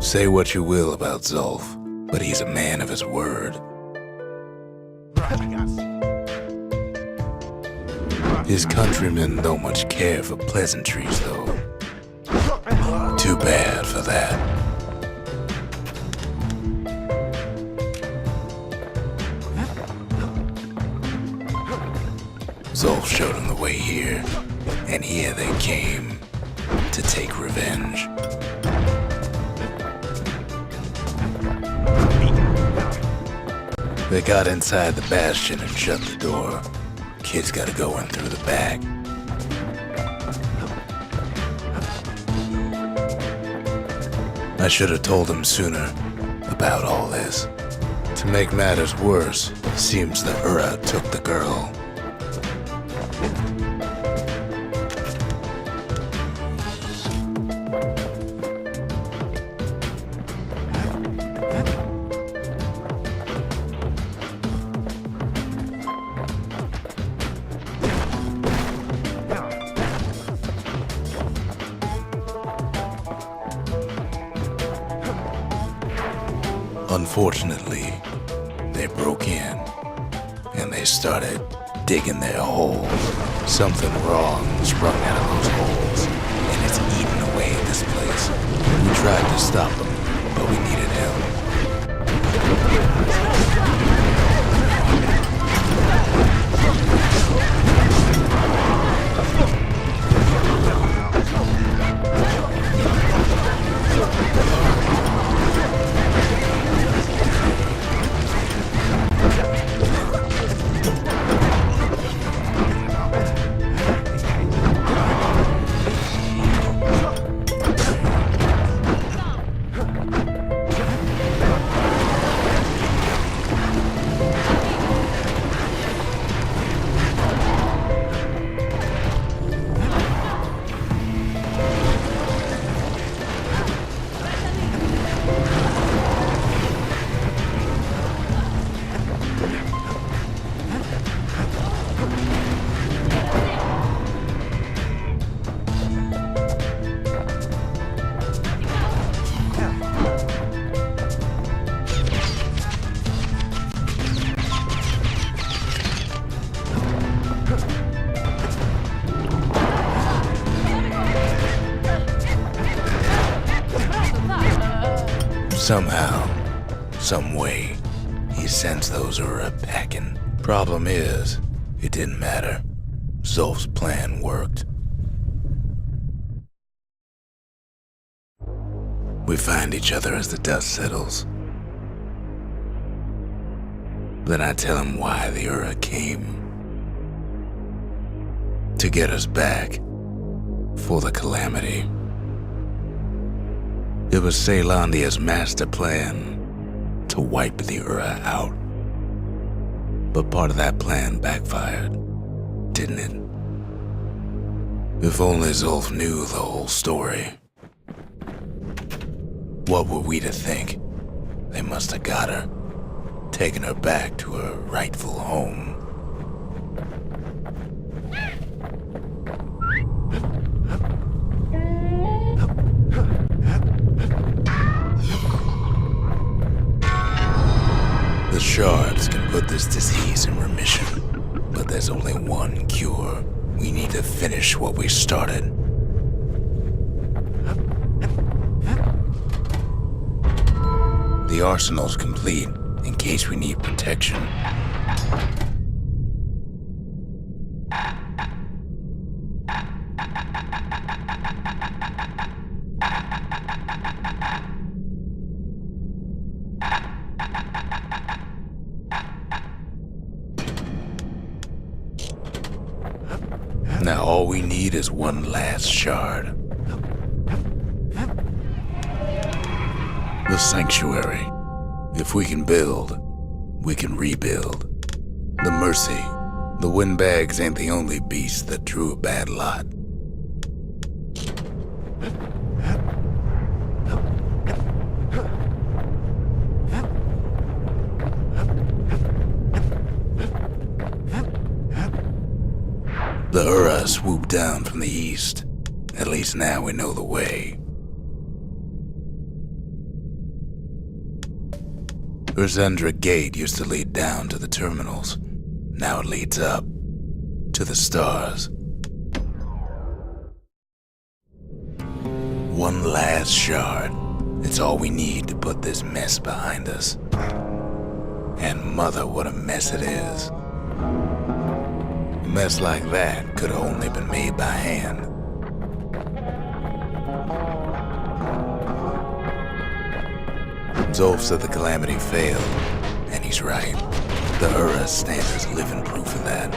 Say what you will about Zulf, but he's a man of his word. His countrymen don't much care for pleasantries, though. Too bad for that. Zulf showed him the way here, and here they came to take revenge. They got inside the Bastion and shut the door. Kid's gotta go in through the back. I should have told him sooner about all this. To make matters worse, seems the Ura took the girl. Unfortunately, they broke in, and they started digging their hole. Something wrong sprung out of those holes, and it's eating away at this place. We tried to stop them, but we needed help. Somehow, some way, he sends those Ura packing. Problem is, it didn't matter. Zulf's plan worked. We find each other as the dust settles. Then I tell him why the Ura came. To get us back. For the Calamity. It was Caelandia's master plan to wipe the Ura out. But part of that plan backfired, didn't it? If only Zulf knew the whole story. What were we to think? They must have got her, taken her back to her rightful home. The shards can put this disease in remission, but there's only one cure. We need to finish what we started. The arsenal's complete, in case we need protection. Now all we need is one last shard. The sanctuary. If we can build, we can rebuild. The mercy. The windbags ain't the only beast that drew a bad lot. The Ura swooped down from the east. At least now we know the way. Urzendra Gate used to lead down to the terminals. Now it leads up to the stars. One last shard. It's all we need to put this mess behind us. And mother, what a mess it is. A mess like that could have only been made by hand. Zolf said the Calamity failed, and he's right. The Ura stand as living proof of that.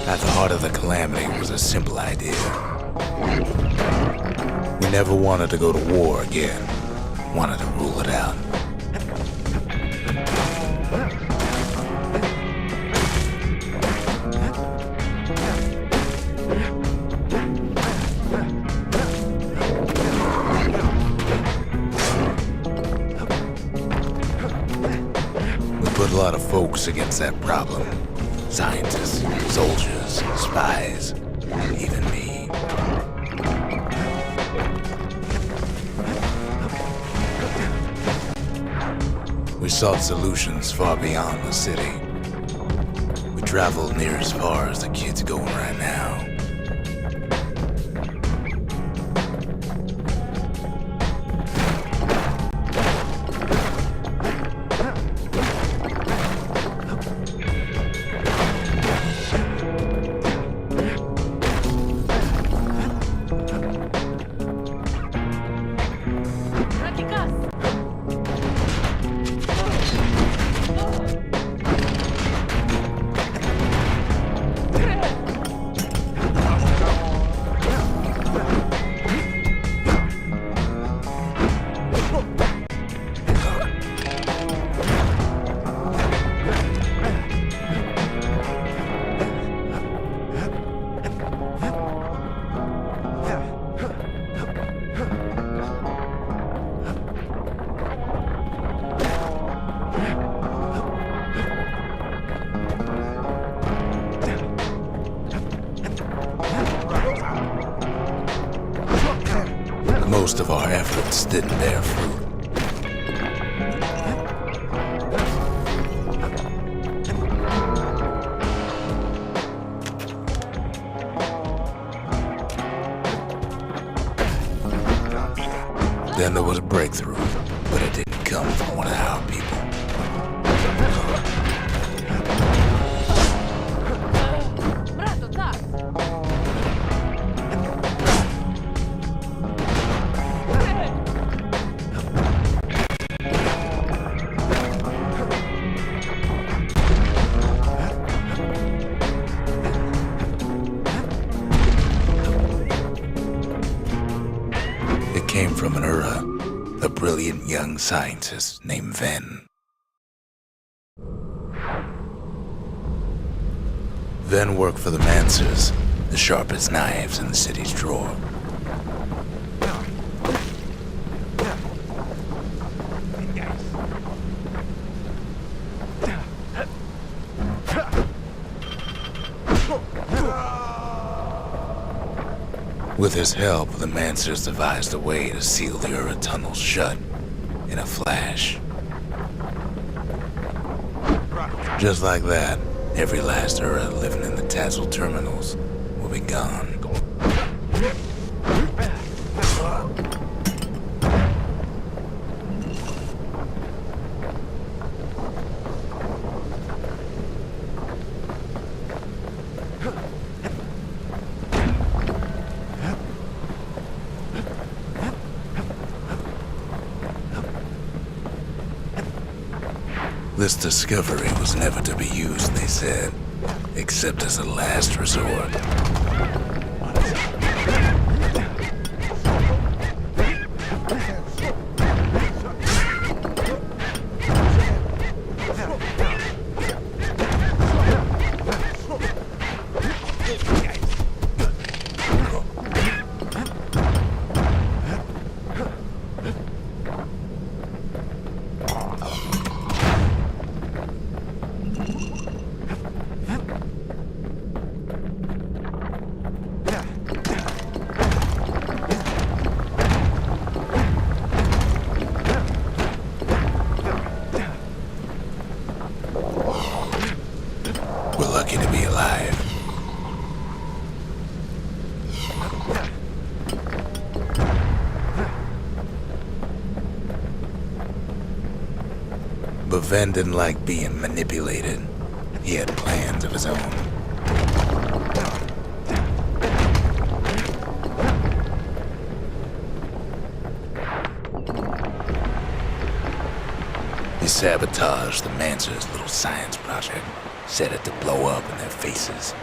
At the heart of the Calamity was a simple idea. We never wanted to go to war again. Wanted to rule it out. We put a lot of folks against that problem. Scientists, soldiers, spies, even me. We sought solutions far beyond the city. We traveled near as far as the kid's going right now. Most of our efforts didn't bear fruit. Then there was a breakthrough, but it didn't come from one of our people. Came from an Ura, a brilliant young scientist named Ven. Ven worked for the Mancers, the sharpest knives in the city's drawer. With his help, the Mancers devised a way to seal the Ura tunnels shut in a flash. Just like that, every last Ura living in the Tassel terminals will be gone. This discovery was never to be used, they said, except as a last resort. lucky to be alive. But Ven didn't like being manipulated. He had plans of his own. He sabotaged the Mancer's little science project, set it to blow up in their faces.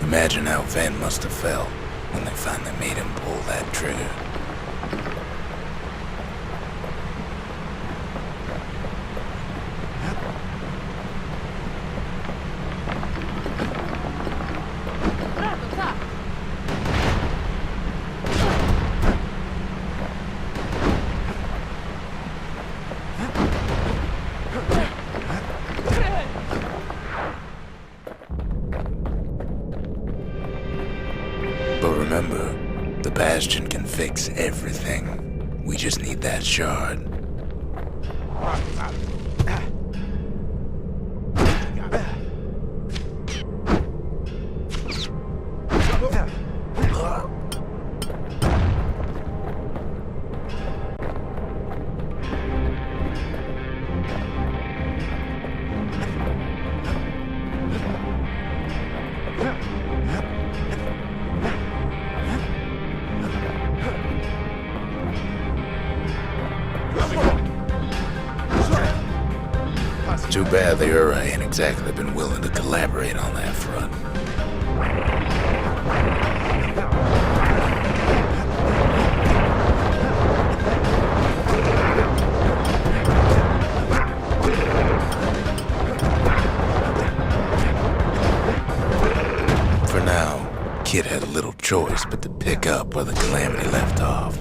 Imagine how Ven must have felt when they finally made him pull that trigger. But remember, the Bastion can fix everything. We just need that shard. Too bad the Ura ain't exactly been willing to collaborate on that front. For now, Kid had little choice but to pick up where the Calamity left off.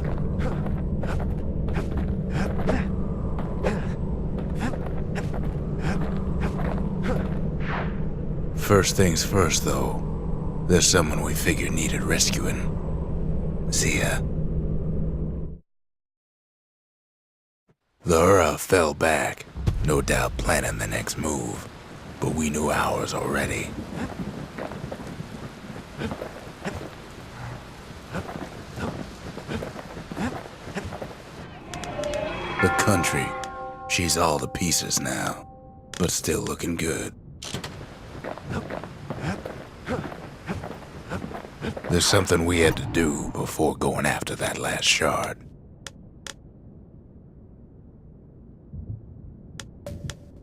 First things first, though, there's someone we figured needed rescuing. Zia. The Ura fell back, no doubt planning the next move, but we knew ours already. The country, she's all to pieces now, but still looking good. There's something we had to do before going after that last shard.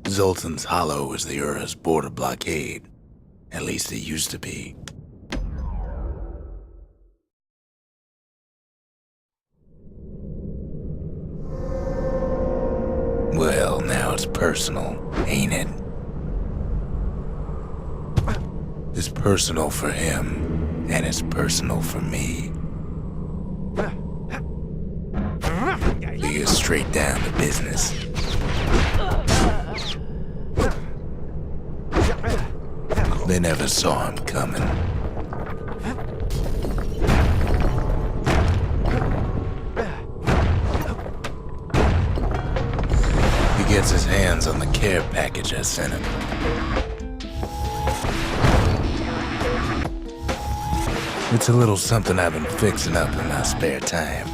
Zoltan's Hollow is the Ura's border blockade. At least it used to be. Well, now it's personal, ain't it? It's personal for him, and it's personal for me. We get straight down to business. They never saw him coming. He gets his hands on the care package I sent him. It's a little something I've been fixing up in my spare time.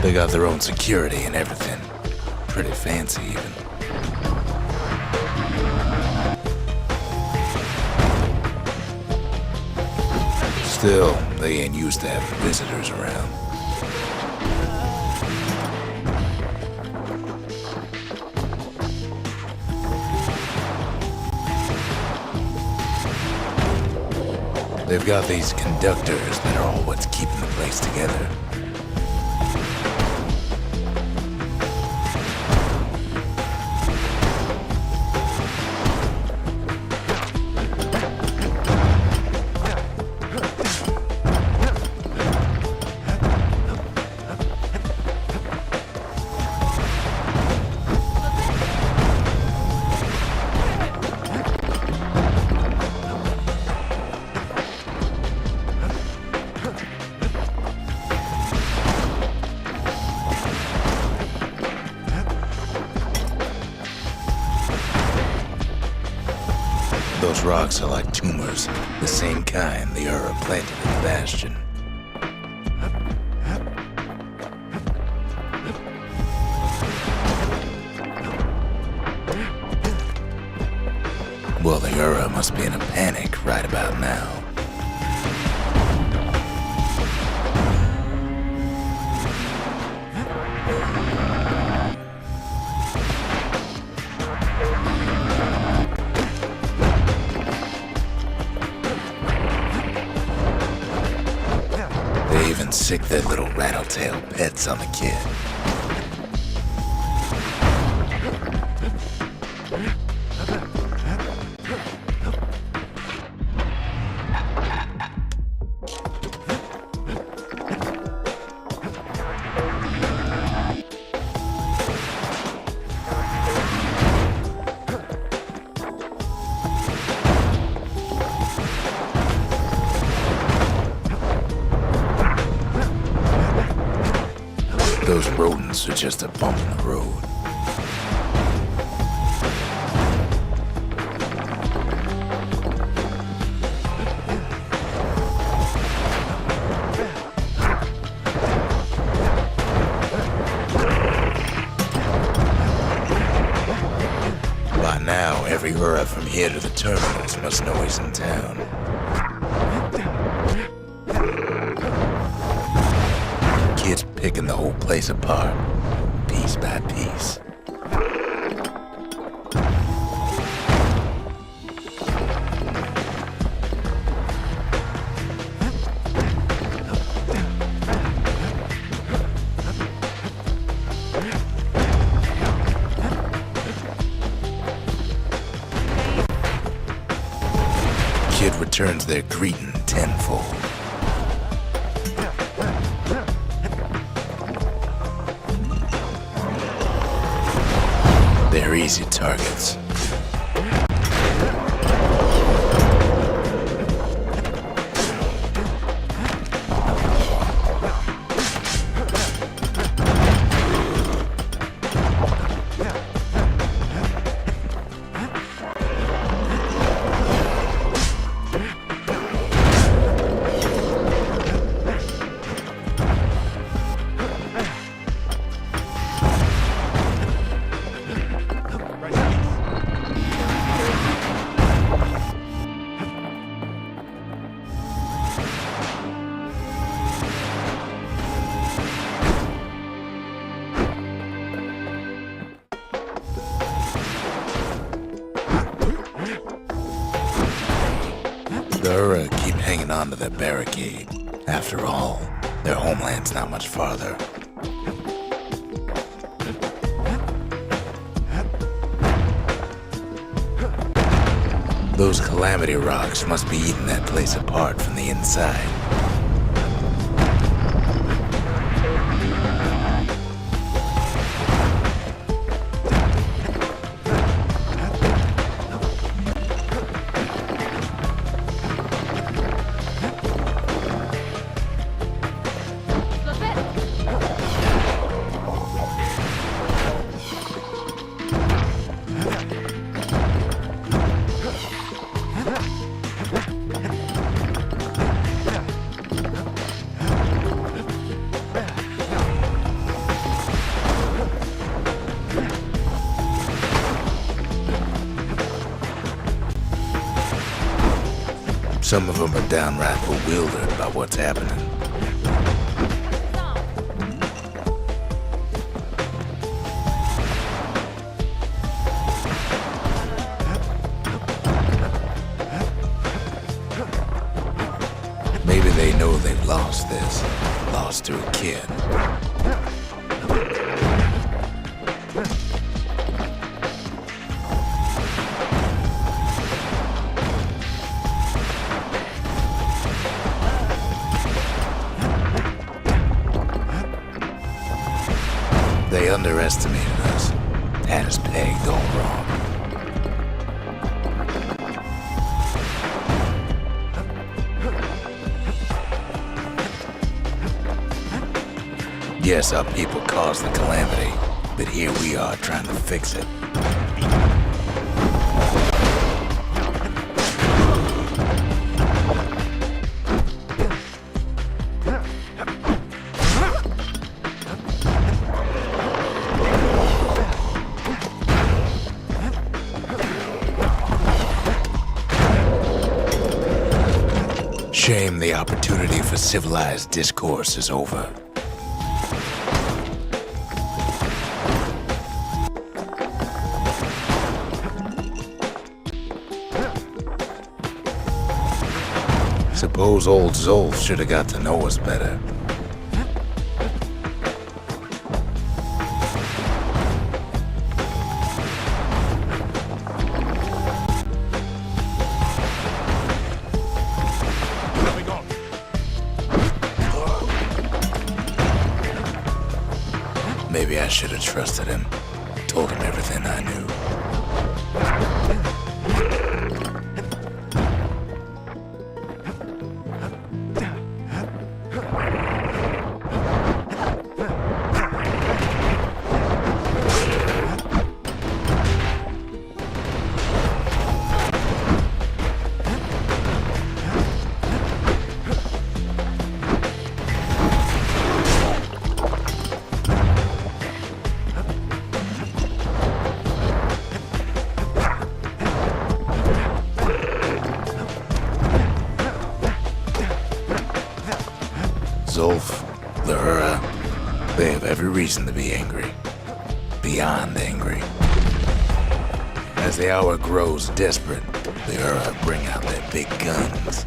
They got their own security and everything. Pretty fancy, even. Still, they ain't used to having visitors around. They've got these conductors that are all what's keeping the place together. Those rocks are like tumors, the same kind the Ura planted in the Bastion. Well, the Ura must be in a panic right about now. They even sick their little rattletail pets on the kid. Those rodents are just a bump in the road. By now, every Ura from here to the terminals must know he's in town. Kid's picking the whole place apart, piece by piece. Kid returns their greeting tenfold. They're easy targets. The Ura keep hanging on to that barricade. After all, their homeland's not much farther. Those Calamity rocks must be eating that place apart from the inside. Some of them are downright bewildered by what's happening. They underestimated us. Had us pegged all wrong. Yes, our people caused the calamity, but here we are trying to fix it. Shame the opportunity for civilized discourse is over. Suppose old Zolf should have got to know us better. Maybe I should have trusted him, told him everything I knew. Zolf, the Ura, they have every reason to be angry. Beyond angry. As the hour grows desperate, the Ura bring out their big guns.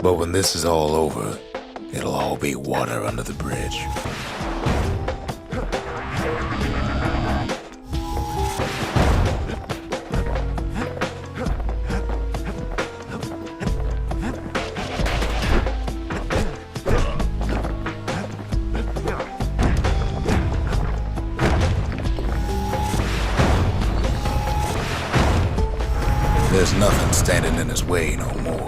But when this is all over, it'll all be water under the bridge. There's nothing standing in his way no more.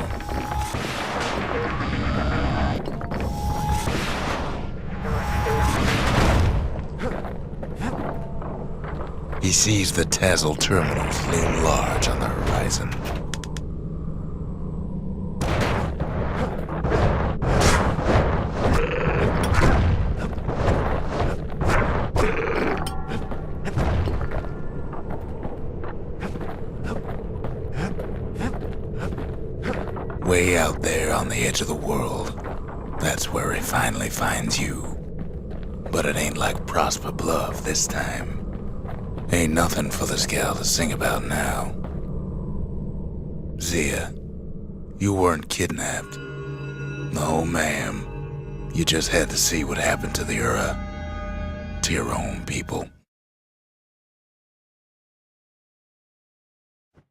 He sees the Tazzle terminals loom large on the horizon. Way out there on the edge of the world, that's where he finally finds you. But it ain't like Prosper Bluff this time. Ain't nothing for this gal to sing about now. Zia, you weren't kidnapped. No, ma'am. You just had to see what happened to the Ura, to your own people.